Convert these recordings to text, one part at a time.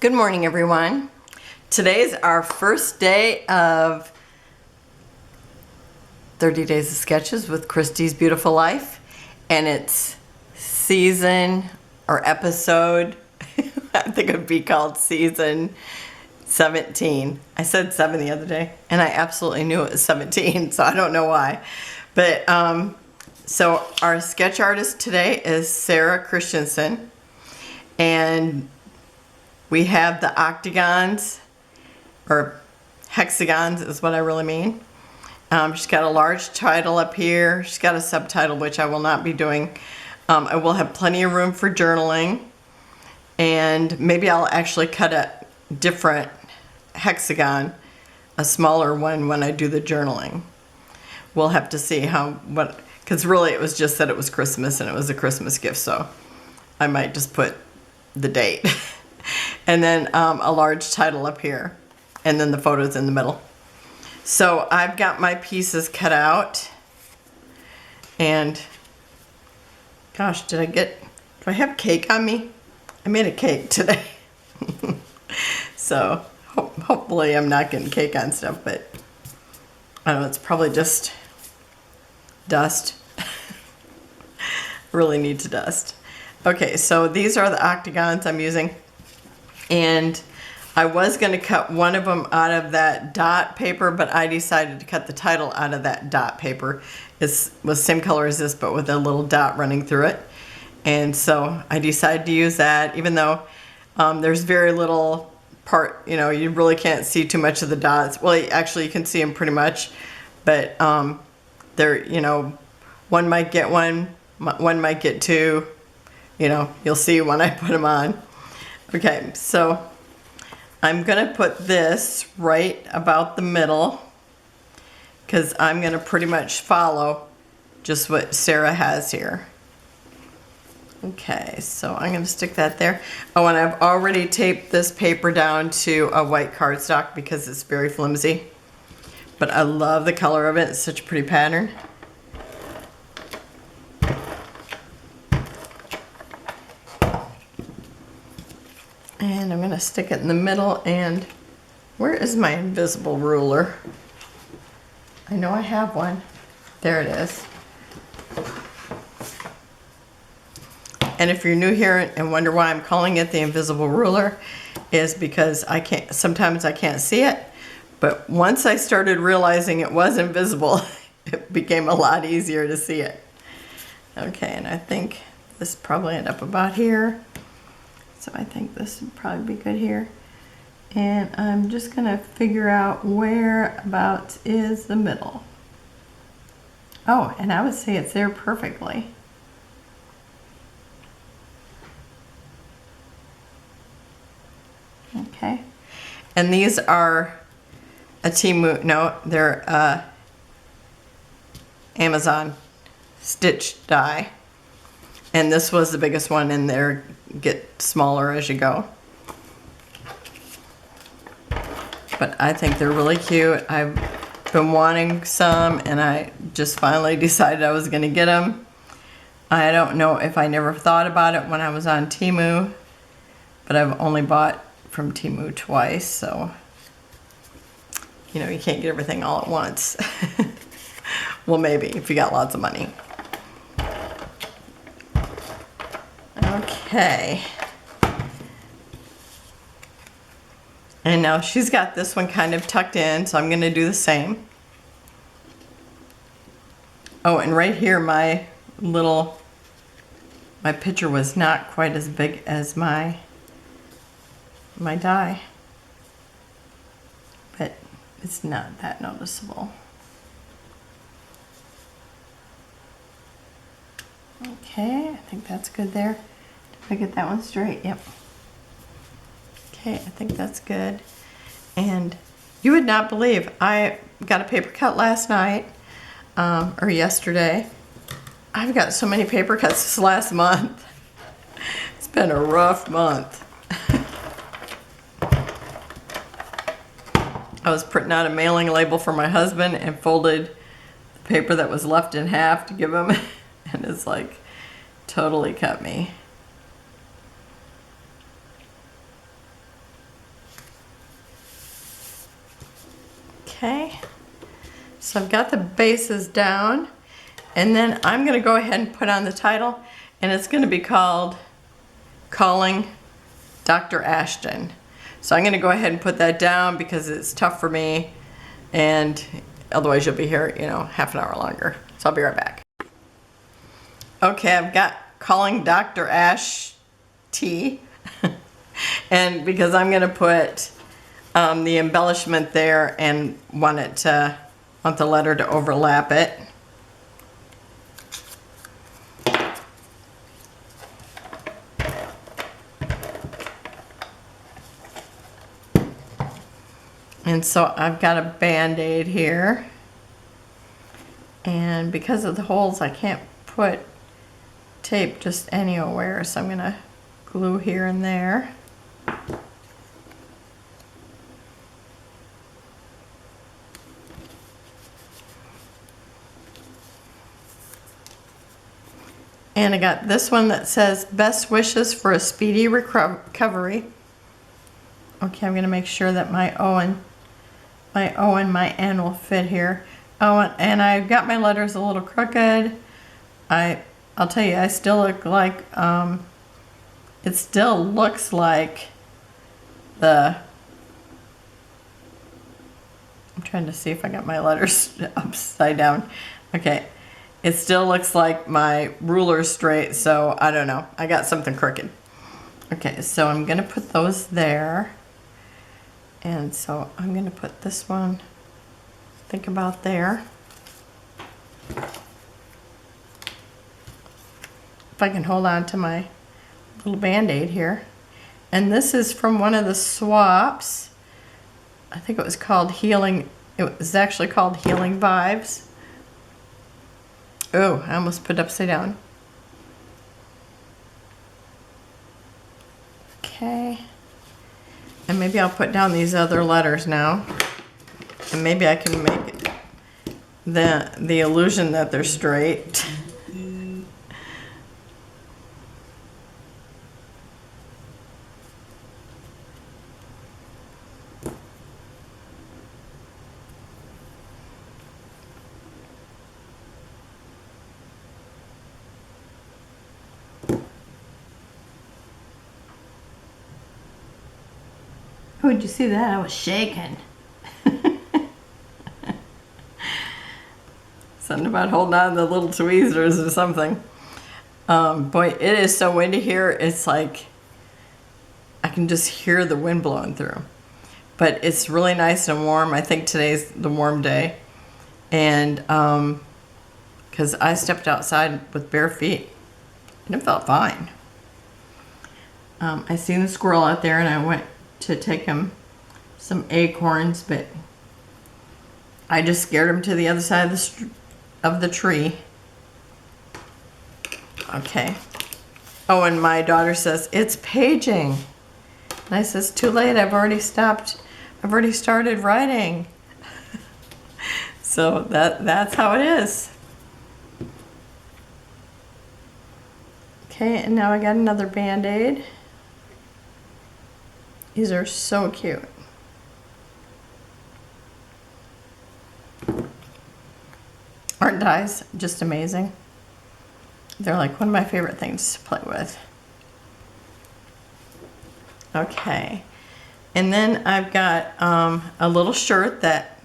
Good morning, everyone. Today's our first day of 30 Days of Sketches with Christy's Beautiful Life, and it's season or episode, I think it would be called season 17. I said 7 the other day, and I absolutely knew it was 17, so I don't know why. But so our sketch artist today is Sarah Christensen, and we have the octagons, or hexagons is what I really mean. She's got a large title up here. She's got a subtitle, which I will not be doing. I will have plenty of room for journaling. And maybe I'll actually cut a different hexagon, a smaller one, when I do the journaling. We'll have to see because really it was just that it was Christmas and it was a Christmas gift, so I might just put the date. And then a large title up here, and then the photos in the middle. So I've got my pieces cut out, and gosh, do I have cake on me? I made a cake today. So hopefully I'm not getting cake on stuff, but I don't know, it's probably just dust. Really need to dust. Okay, so these are the octagons I'm using. And I was going to cut one of them out of that dot paper, but I decided to cut the title out of that dot paper. It was same color as this, but with a little dot running through it. And so I decided to use that, even though there's very little part, you really can't see too much of the dots. Well, actually you can see them pretty much, but one might get one might get two, you'll see when I put them on. Okay, so I'm gonna put this right about the middle because I'm gonna pretty much follow just what Sarah has here. Okay, so I'm gonna stick that there. Oh, and I've already taped this paper down to a white cardstock because it's very flimsy. But I love the color of it, it's such a pretty pattern. And I'm going to stick it in the middle, and where is my invisible ruler? I know I have one. There it is. And if you're new here and wonder why I'm calling it the invisible ruler, is because sometimes I can't see it, but once I started realizing it was invisible, it became a lot easier to see it. Okay, and I think this probably end up about here. So I think this would probably be good here. And I'm just gonna figure out whereabouts is the middle. Oh, and I would say it's there perfectly. Okay. And these are they're Amazon stitch die. And this was the biggest one, and they get smaller as you go. But I think they're really cute. I've been wanting some, and I just finally decided I was going to get them. I don't know if I never thought about it when I was on Temu, but I've only bought from Temu twice, so you can't get everything all at once. Well, maybe if you got lots of money. Okay. And now she's got this one kind of tucked in, so I'm going to do the same. Oh, and right here my picture was not quite as big as my die. But it's not that noticeable. Okay, I think that's good there. Did I get that one straight? Yep. Okay, I think that's good. And you would not believe, I got a paper cut last night, or yesterday. I've got so many paper cuts this last month. It's been a rough month. I was printing out a mailing label for my husband and folded the paper that was left in half to give him. And it's like totally cut me. Okay, so I've got the bases down, and then I'm going to go ahead and put on the title, and it's going to be called Calling Dr. Ashton. So I'm going to go ahead and put that down because it's tough for me, and otherwise you'll be here, you know, half an hour longer. So I'll be right back. Okay, I've got Calling Dr. Ash T, and because I'm going to put the embellishment there and want the letter to overlap it. And so I've got a Band-Aid here, and because of the holes I can't put tape just anywhere, so I'm going to glue here and there. And I got this one that says best wishes for a speedy recovery. Okay, I'm going to make sure that my O and my N will fit here. Oh, and I've got my letters a little crooked. I'll tell you, I still look like, it still looks like I'm trying to see if I got my letters upside down. Okay, it still looks like my ruler's straight, so I don't know. I got something crooked. Okay, so I'm gonna put those there. And so I'm gonna put this one, think about there. If I can hold on to my little Band-Aid here. And this is from one of the swaps. I think it was called Healing, it was actually called Healing Vibes. Oh, I almost put it upside down. Okay. And maybe I'll put down these other letters now. And maybe I can make the illusion that they're straight. Oh, did you see that? I was shaking. Something about holding on to the little tweezers or something. Boy, it is so windy here. It's like I can just hear the wind blowing through. But it's really nice and warm. I think today's the warm day. And because I stepped outside with bare feet and it felt fine. I seen the squirrel out there and I went to take him some acorns, but I just scared him to the other side of the tree. Okay. Oh, and my daughter says, it's paging. And I says, too late, I've already started writing. So that's how it is. Okay, and now I got another Band-Aid. These are so cute. Aren't dies just amazing? They're like one of my favorite things to play with. Okay, and then I've got a little shirt that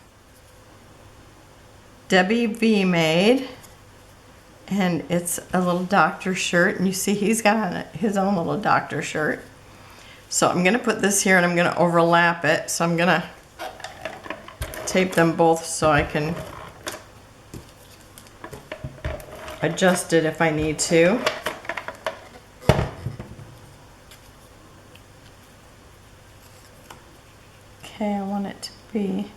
Debbie V made, and it's a little doctor shirt, and you see he's got on his own little doctor shirt. So I'm going to put this here and I'm going to overlap it. So I'm going to tape them both so I can adjust it if I need to. Okay, I want it to be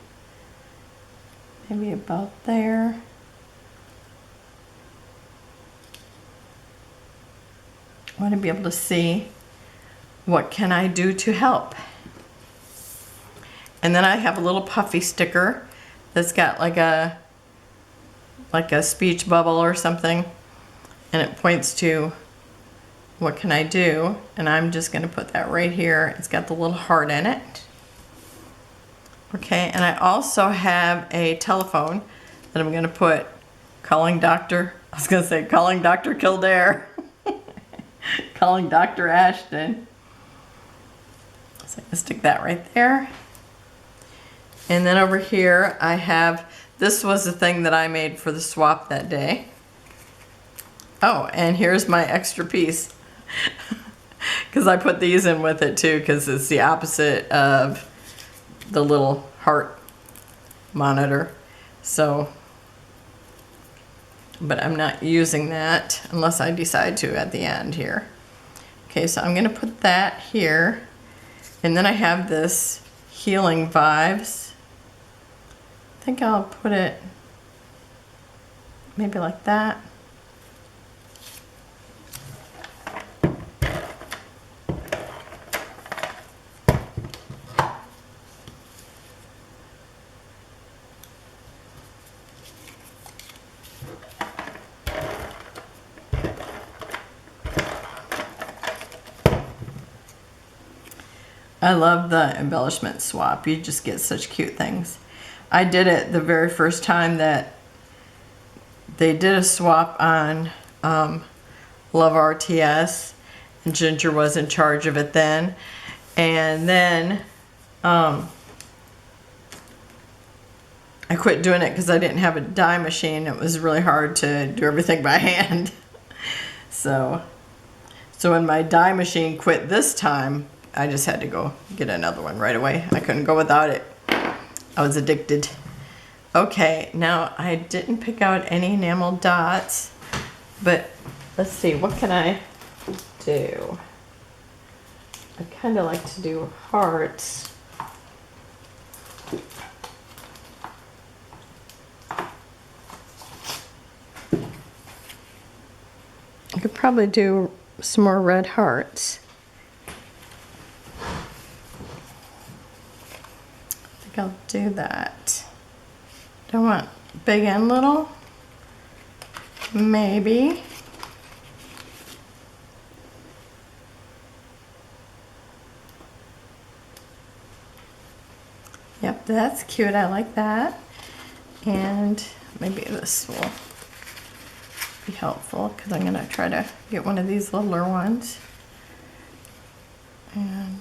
maybe about there. I want to be able to see what can I do to help. And then I have a little Puffy sticker that's got like a speech bubble or something, and it points to what can I do, and I'm just going to put that right here. It's got the little heart in it. Okay, and I also have a telephone that I'm going to put calling Dr. Kildare. Calling Dr. Ashton. So I'm going to stick that right there. And then over here I have, this was the thing that I made for the swap that day. Oh, and here's my extra piece. Because I put these in with it too, because it's the opposite of the little heart monitor. So, but I'm not using that unless I decide to at the end here. Okay, so I'm going to put that here. And then I have this Healing Vibes. I think I'll put it maybe like that. I love the embellishment swap. You just get such cute things. I did it the very first time that they did a swap on Love RTS, and Ginger was in charge of it then. And then I quit doing it because I didn't have a die machine. It was really hard to do everything by hand. So when my die machine quit this time, I just had to go get another one right away. I couldn't go without it. I was addicted. Okay, now I didn't pick out any enamel dots, but let's see, what can I do? I kind of like to do hearts. I could probably do some more red hearts. I'll do that. Do I want big and little? Maybe. Yep, that's cute. I like that. And maybe this will be helpful because I'm going to try to get one of these littler ones. And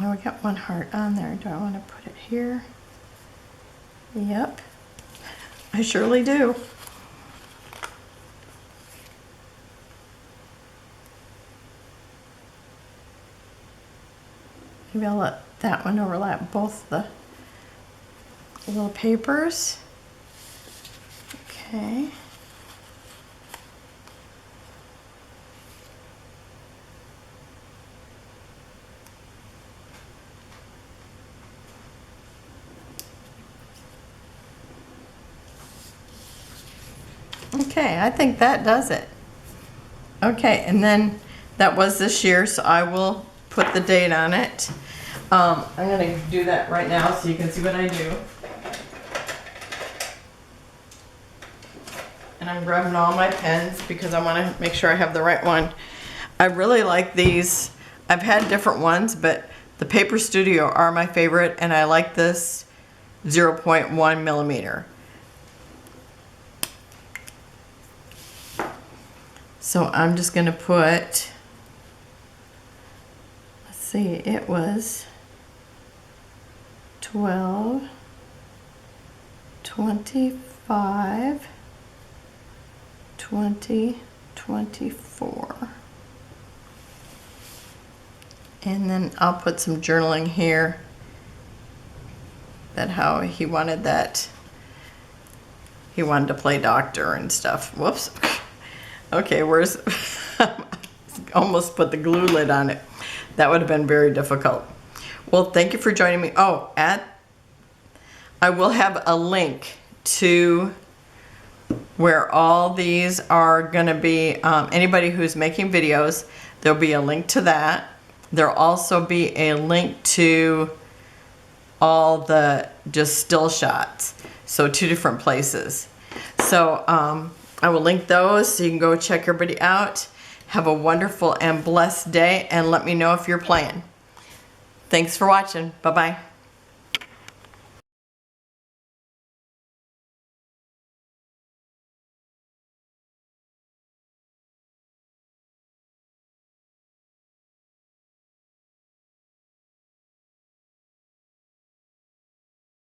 oh, we got one heart on there. Do I want to put it here? Yep, I surely do. Maybe I'll let that one overlap both the little papers. Okay. Okay, I think that does it. Okay, and then that was this year, so I will put the date on it. I'm going to do that right now so you can see what I do. And I'm grabbing all my pens because I want to make sure I have the right one. I really like these. I've had different ones, but the Paper Studio are my favorite, and I like this 0.1 millimeter. So I'm just going to put, let's see, it was 12, 25, 20, 24. And then I'll put some journaling here, that how he wanted that, he wanted to play doctor and stuff. Whoops. Okay, where's, almost put the glue lid on it. That would have been very difficult. Well, thank you for joining me. Oh, I will have a link to, where all these are going to be, anybody who's making videos, there'll be a link to that. There'll also be a link to all the just still shots. So 2 different places. So I will link those so you can go check everybody out. Have a wonderful and blessed day, and let me know if you're playing. Thanks for watching. Bye-bye.